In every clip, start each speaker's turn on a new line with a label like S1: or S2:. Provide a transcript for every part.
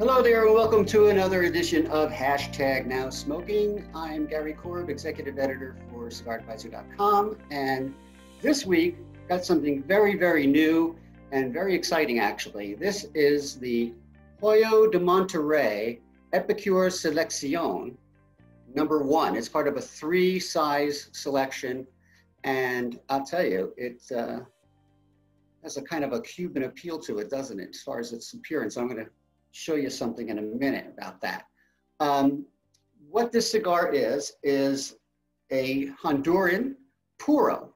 S1: Hello there, and welcome to another edition of Now Smoking. I'm Gary Korb, Executive Editor for CigarAdvisor.com, and this week got something very, very new and very exciting, actually. This is the Hoyo de Monterrey Epicure Selección No.1. It's part of a 3-size selection, and I'll tell you, it has a kind of a Cuban appeal to it, doesn't it, as far as its appearance. I'm going to show you something in a minute about that. What this cigar is a Honduran puro.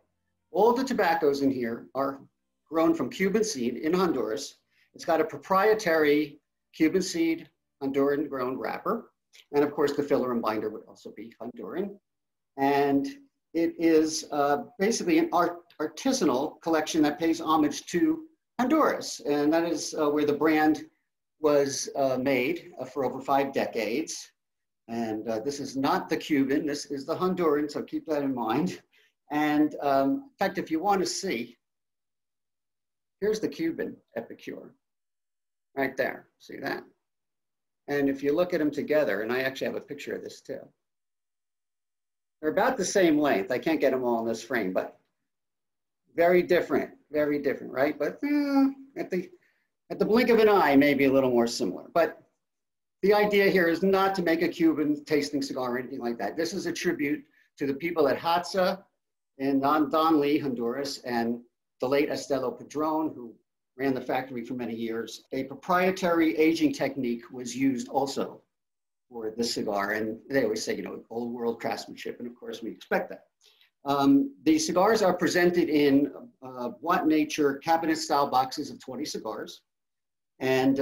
S1: All the tobaccos in here are grown from Cuban seed in Honduras. It's got a proprietary Cuban seed Honduran grown wrapper. And of course, the filler and binder would also be Honduran. And it is basically an artisanal collection that pays homage to Honduras. And that is where the brand was made for over 5 decades. And this is not the Cuban, this is the Honduran, so keep that in mind. And in fact, if you want to see, here's the Cuban Epicure, right there, see that? And if you look at them together, and I actually have a picture of this too, they're about the same length. I can't get them all in this frame, but very different, right? But at the blink of an eye, maybe a little more similar. But the idea here is not to make a Cuban tasting cigar or anything like that. This is a tribute to the people at Hatza in Donley, Honduras, and the late Estelo Padron, who ran the factory for many years. A proprietary aging technique was used also for this cigar. And they always say, you know, old world craftsmanship. And of course, we expect that. The cigars are presented in Watt Nature cabinet style boxes of 20 cigars. And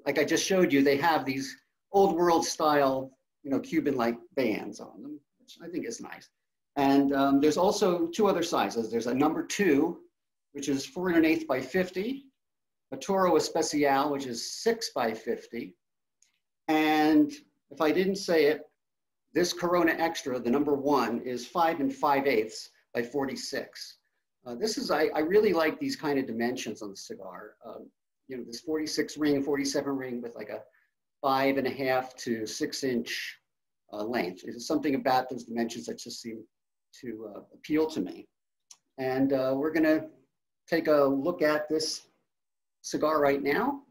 S1: like I just showed you, they have these old world style, you know, Cuban-like bands on them, which I think is nice. And there's also 2 other sizes. There's a No.2, which is 4 1/8 by 50, a Toro Especial, which is 6 by 50. And if I didn't say it, this Corona Extra, the No.1, is 5 5/8 by 46. This is, I really like these kind of dimensions on the cigar. You know, this 46 ring, 47 ring with like a 5.5 to 6 inch length. There's something about those dimensions that just seem to appeal to me. And we're gonna take a look at this cigar right now.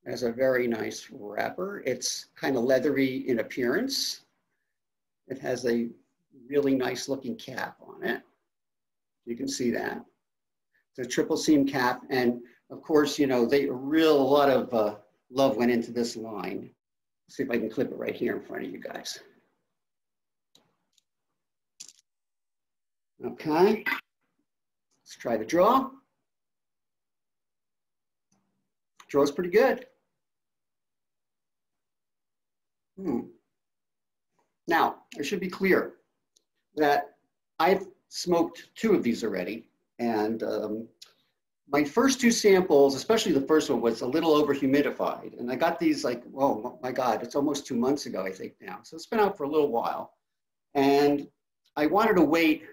S1: It has a very nice wrapper. It's kind of leathery in appearance. It has a really nice looking cap on it. You can see that. It's a triple seam cap, and of course, you know, a lot of love went into this line. Let's see if I can clip it right here in front of you guys. Okay, let's try the draw. Draw's pretty good. Now, I should be clear that I've smoked 2 of these already. And my first 2 samples, especially the first one, was a little over humidified. And I got these like, oh my God, it's almost 2 months ago, I think now. So it's been out for a little while. And I wanted to wait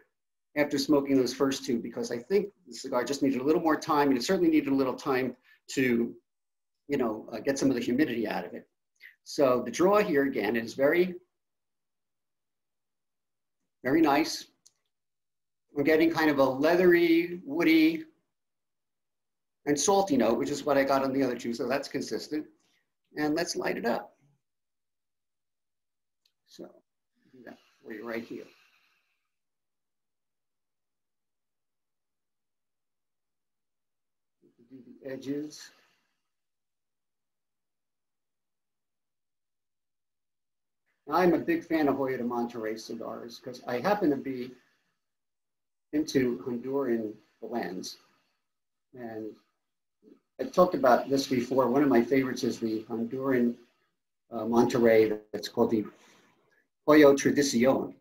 S1: after smoking those first 2 because I think the cigar just needed a little more time, and it certainly needed a little time to, you know, get some of the humidity out of it. So the draw here again is very, very nice. We're getting kind of a leathery, woody, and salty note, which is what I got on the other 2, so that's consistent. And let's light it up. So, do that for you right here. Do the edges. I'm a big fan of Hoyo de Monterrey cigars because I happen to be into Honduran blends. And I've talked about this before. One of my favorites is the Honduran Monterrey that's called the Hoyo Tradición.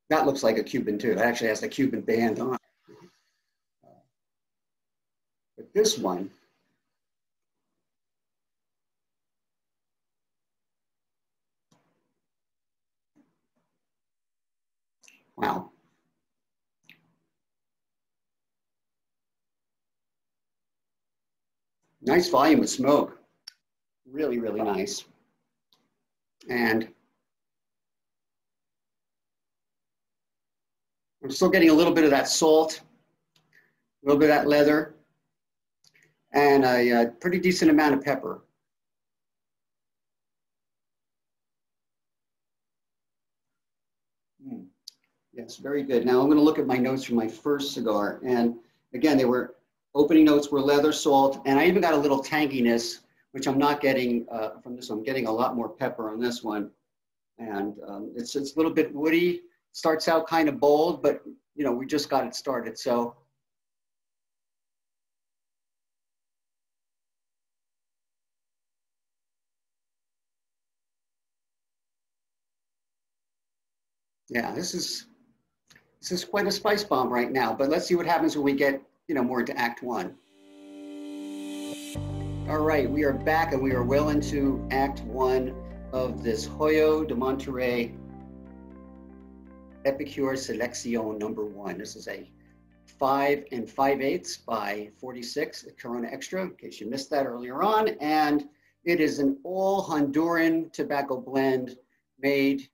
S1: That looks like a Cuban too. It actually has the Cuban band on it. But this one, wow. Nice volume of smoke. Really, really nice. And I'm still getting a little bit of that salt, a little bit of that leather, and a pretty decent amount of pepper. Yes, very good. Now I'm going to look at my notes from my first cigar. And again, they were, opening notes were leather, salt, and I even got a little tanginess, which I'm not getting from this one. I'm getting a lot more pepper on this one. And it's a little bit woody. Starts out kind of bold, but you know, we just got it started. So yeah, this is quite a spice bomb right now, but let's see what happens when we get, you know, more into Act 1. All right, we are back and we are well into Act 1 of this Hoyo de Monterrey Epicure Selección No.1. This is a 5 5/8 by 46 Corona Extra, in case you missed that earlier on. And it is an all-Honduran tobacco blend made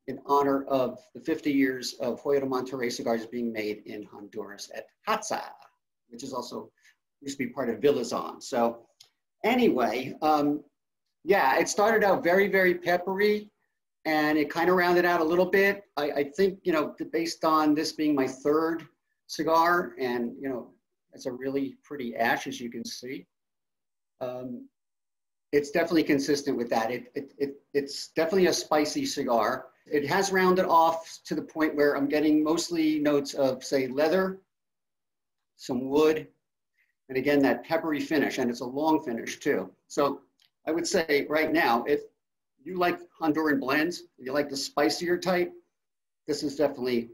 S1: in honor of the 50 years of Hoyo de Monterrey cigars being made in Honduras at Hatza, which is also used to be part of Villazon. So anyway, yeah, it started out very, very peppery, and it kind of rounded out a little bit. I think, you know, based on this being my third cigar, and, you know, it's a really pretty ash, as you can see. It's definitely consistent with that. It's definitely a spicy cigar. It has rounded off to the point where I'm getting mostly notes of, say, leather, some wood, and again, that peppery finish, and it's a long finish too. So I would say right now, if you like Honduran blends, you like the spicier type, this is definitely a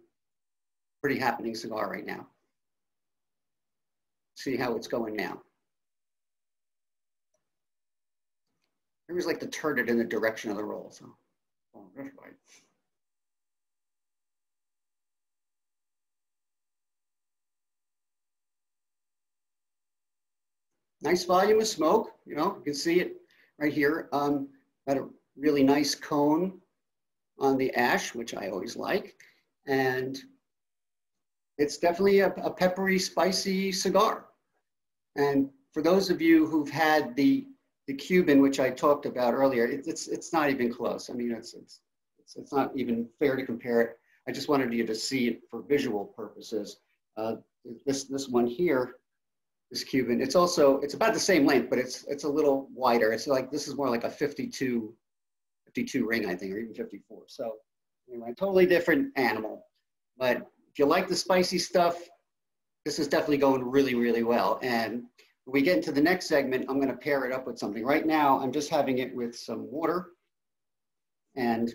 S1: pretty happening cigar right now. See how it's going now. I always like to turn it in the direction of the roll, so this way. Nice volume of smoke, you know, you can see it right here. Got a really nice cone on the ash, which I always like. And it's definitely a peppery, spicy cigar. And for those of you who've had the Cuban, which I talked about earlier, it's not even close. I mean, it's not even fair to compare it. I just wanted you to see it for visual purposes. This one here, this Cuban, it's about the same length, but it's a little wider. It's like, this is more like a 52 ring, I think, or even 54. So anyway, totally different animal. But if you like the spicy stuff, this is definitely going really, really well. And when we get into the next segment, I'm going to pair it up with something. Right now, I'm just having it with some water. And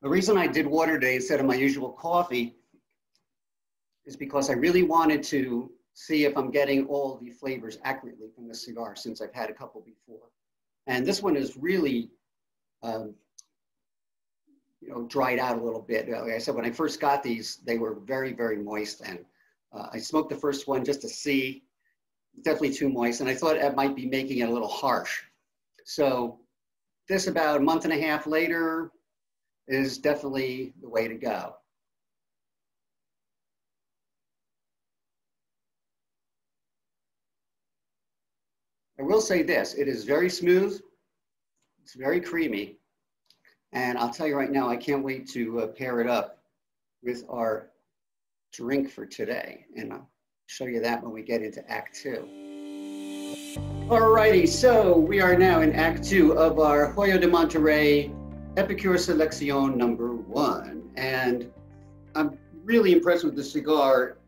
S1: the reason I did water today instead of my usual coffee is because I really wanted to see if I'm getting all the flavors accurately from the cigar, since I've had a couple before. And this one is really, you know, dried out a little bit. Like I said, when I first got these, they were very, very moist. And I smoked the first one just to see, definitely too moist. And I thought it might be making it a little harsh. So this, about a month and a half later, is definitely the way to go. I will say this, it is very smooth, it's very creamy, and I'll tell you right now, I can't wait to pair it up with our drink for today, and I'll show you that when we get into Act 2. Alrighty, so we are now in Act 2 of our Hoyo de Monterrey Epicure Selección No.1, and I'm really impressed with the cigar.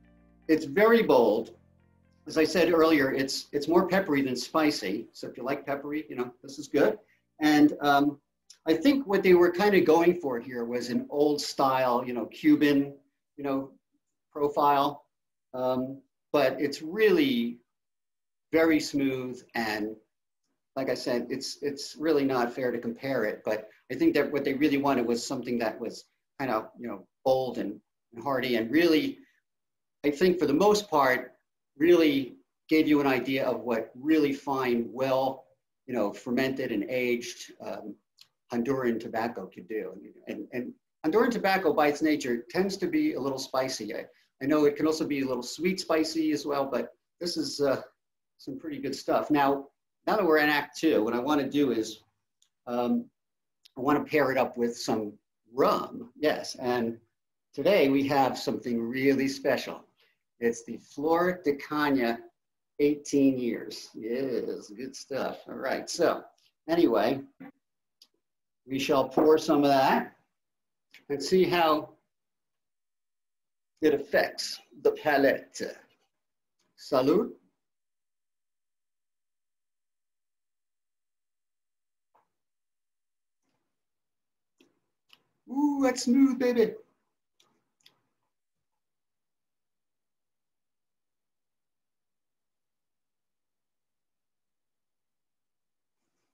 S1: It's very bold. As I said earlier, it's more peppery than spicy. So if you like peppery, you know, this is good. And I think what they were kind of going for here was an old style, you know, Cuban, you know, profile. But it's really very smooth. And like I said, it's really not fair to compare it. But I think that what they really wanted was something that was kind of, you know, bold and hearty, and really, I think for the most part, really gave you an idea of what really fine, well, fermented and aged Honduran tobacco could do. And Honduran tobacco, by its nature, tends to be a little spicy. I know it can also be a little sweet spicy as well, but this is some pretty good stuff. Now that we're in Act 2, what I want to do is I want to pair it up with some rum. Yes, and today we have something really special. It's the Flor de Caña 18 years. Yes, good stuff. All right, so anyway, we shall pour some of that and see how it affects the palate. Salud. Ooh, that's smooth, baby.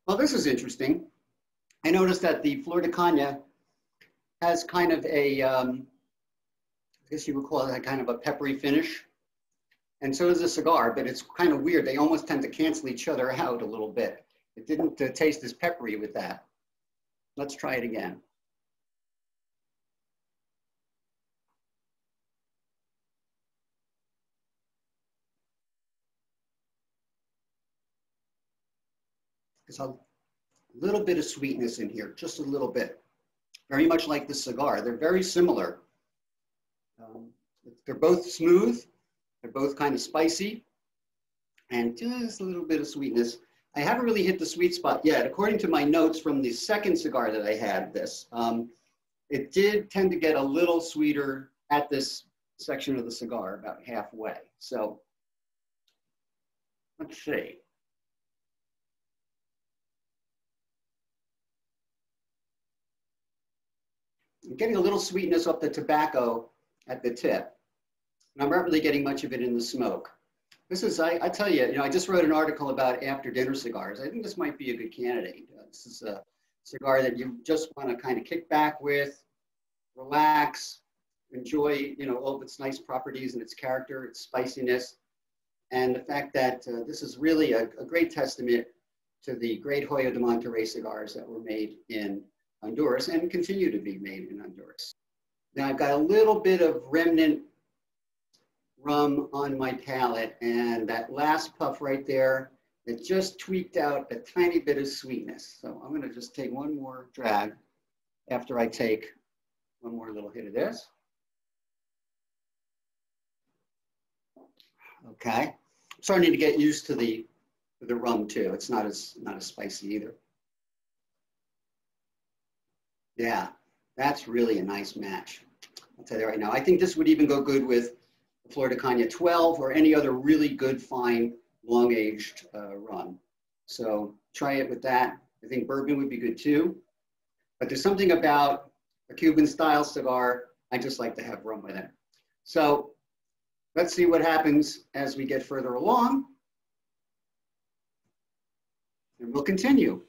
S1: Well, this is interesting. I noticed that the Flor de Caña has kind of a, I guess you would call it a kind of a peppery finish. And so does the cigar, but it's kind of weird. They almost tend to cancel each other out a little bit. It didn't taste as peppery with that. Let's try it again. There's a little bit of sweetness in here, just a little bit. Very much like the cigar. They're very similar. They're both smooth. They're both kind of spicy. And just a little bit of sweetness. I haven't really hit the sweet spot yet. According to my notes from the second cigar that I had it did tend to get a little sweeter at this section of the cigar, about halfway. So let's see. I'm getting a little sweetness off the tobacco at the tip. And I'm not really getting much of it in the smoke. This is, I tell you, I just wrote an article about after dinner cigars. I think this might be a good candidate. This is a cigar that you just want to kind of kick back with, relax, enjoy, all of its nice properties and its character, its spiciness, and the fact that this is really a great testament to the great Hoyo de Monterrey cigars that were made in Honduras and continue to be made in Honduras. Now I've got a little bit of remnant rum on my palate, and that last puff right there, it just tweaked out a tiny bit of sweetness. So I'm going to just take one more drag after I take one more little hit of this. Okay, I'm starting to get used to the rum too. It's not as spicy either. Yeah, that's really a nice match. I'll tell you right now. I think this would even go good with the Flor de Caña 12 or any other really good, fine, long-aged rum. So try it with that. I think bourbon would be good too. But there's something about a Cuban-style cigar, I just like to have rum with it. So let's see what happens as we get further along. And we'll continue.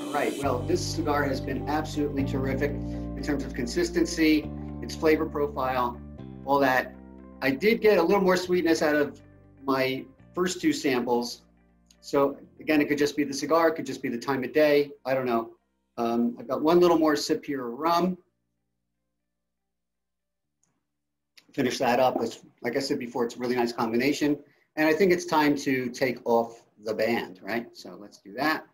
S1: All right, well, this cigar has been absolutely terrific in terms of consistency, its flavor profile, all that. I did get a little more sweetness out of my first two samples. So again, it could just be the cigar, it could just be the time of day, I don't know. I've got one little more sip here of rum. Finish that up. Like I said before, it's a really nice combination. And I think it's time to take off the band, right? So let's do that.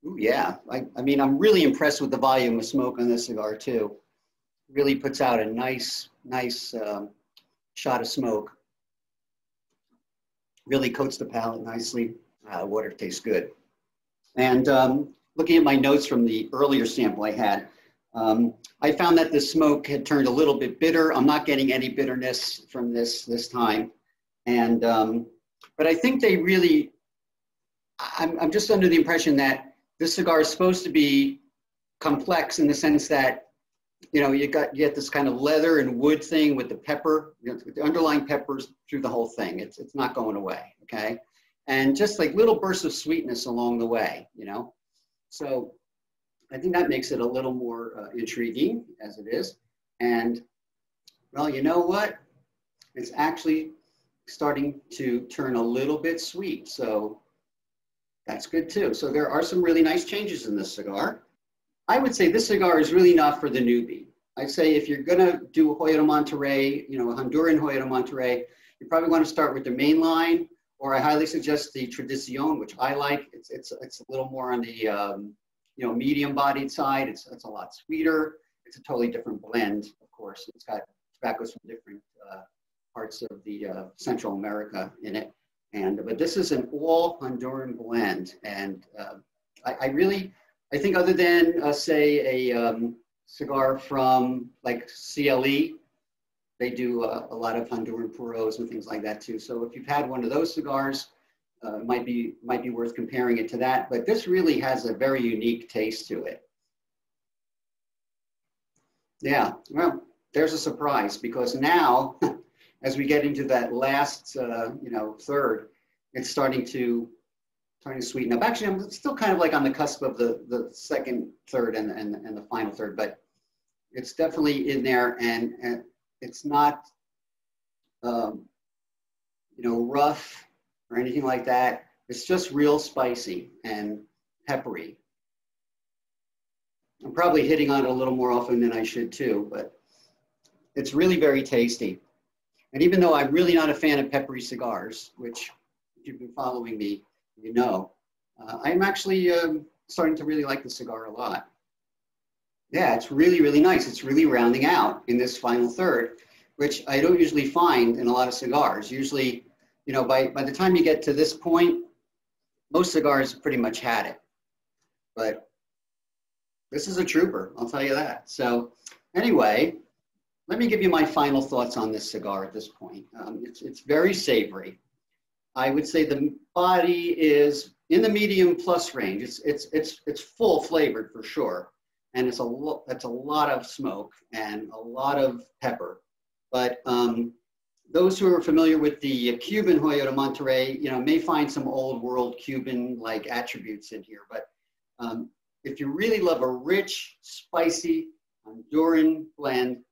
S1: Ooh, yeah, I mean, I'm really impressed with the volume of smoke on this cigar too. Really puts out a nice shot of smoke. Really coats the palate nicely. Water tastes good. And looking at my notes from the earlier sample I had, I found that the smoke had turned a little bit bitter. I'm not getting any bitterness from this time. And, but I think they really, I'm just under the impression that this cigar is supposed to be complex in the sense that, you get this kind of leather and wood thing with the pepper, the underlying peppers through the whole thing. It's not going away, okay? And just like little bursts of sweetness along the way, So I think that makes it a little more intriguing as it is. And well, you know what? It's actually starting to turn a little bit sweet. So that's good too. So there are some really nice changes in this cigar. I would say this cigar is really not for the newbie. I'd say if you're gonna do a Hoyo de Monterrey, you know, a Honduran Hoyo de Monterrey, you probably want to start with the main line, or I highly suggest the Tradición, which I like. It's a little more on the you know, medium-bodied side. It's a lot sweeter. It's a totally different blend, of course. It's got tobaccos from different parts of the Central America in it. But this is an all-Honduran blend, and I think other than say a cigar from like CLE, they do a lot of Honduran puros and things like that too. So if you've had one of those cigars, it might be worth comparing it to that. But this really has a very unique taste to it. Yeah, well, there's a surprise, because now, as we get into that last you know, third, it's starting to sweeten up. Actually, I'm still kind of like on the cusp of the second third and the final third, but it's definitely in there, and it's not you know, rough or anything like that. It's just real spicy and peppery. I'm probably hitting on it a little more often than I should too, but it's really very tasty. And even though I'm really not a fan of peppery cigars, which if you've been following me, you know, I'm actually starting to really like the cigar a lot. Yeah, it's really, really nice. It's really rounding out in this final third, which I don't usually find in a lot of cigars. Usually, you know, by the time you get to this point, most cigars pretty much had it. But this is a trooper, I'll tell you that. So anyway, let me give you my final thoughts on this cigar at this point. It's very savory. I would say the body is in the medium plus range. It's full flavored for sure, and it's a lot of smoke and a lot of pepper. But those who are familiar with the Cuban Hoyo de Monterrey, you know, may find some old world Cuban-like attributes in here. But if you really love a rich, spicy Honduran blend,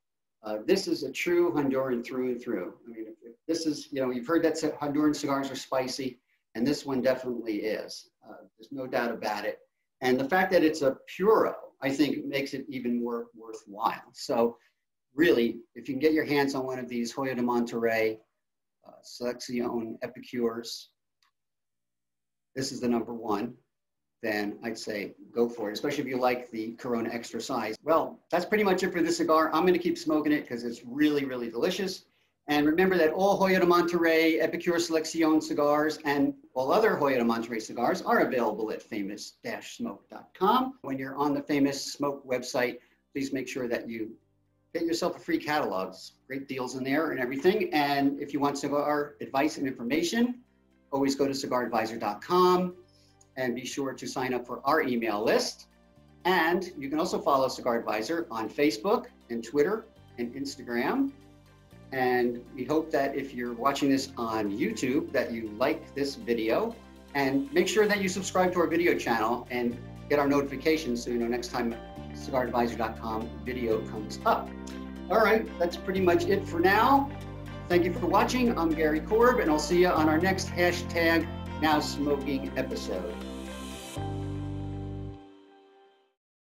S1: this is a true Honduran through and through. I mean, if this is, you know, you've heard that Honduran cigars are spicy, and this one definitely is. There's no doubt about it. And the fact that it's a puro, I think, makes it even more worthwhile. So really, if you can get your hands on one of these Hoyo de Monterrey Selección Epicures, this is the #1. Then I'd say go for it, especially if you like the Corona extra size. Well, that's pretty much it for this cigar. I'm going to keep smoking it because it's really, really delicious. And remember that all Hoyo de Monterrey Epicure Selección cigars and all other Hoyo de Monterrey cigars are available at famous-smoke.com. When you're on the Famous Smoke website, please make sure that you get yourself a free catalog. Great deals in there and everything. And if you want cigar advice and information, always go to cigaradvisor.com. And be sure to sign up for our email list. And you can also follow Cigar Advisor on Facebook and Twitter and Instagram. And we hope that if you're watching this on YouTube, that you like this video, and make sure that you subscribe to our video channel and get our notifications so you know next time cigaradvisor.com video comes up. All right, that's pretty much it for now. Thank you for watching. I'm Gary Korb, and I'll see you on our next #NowSmoking episode.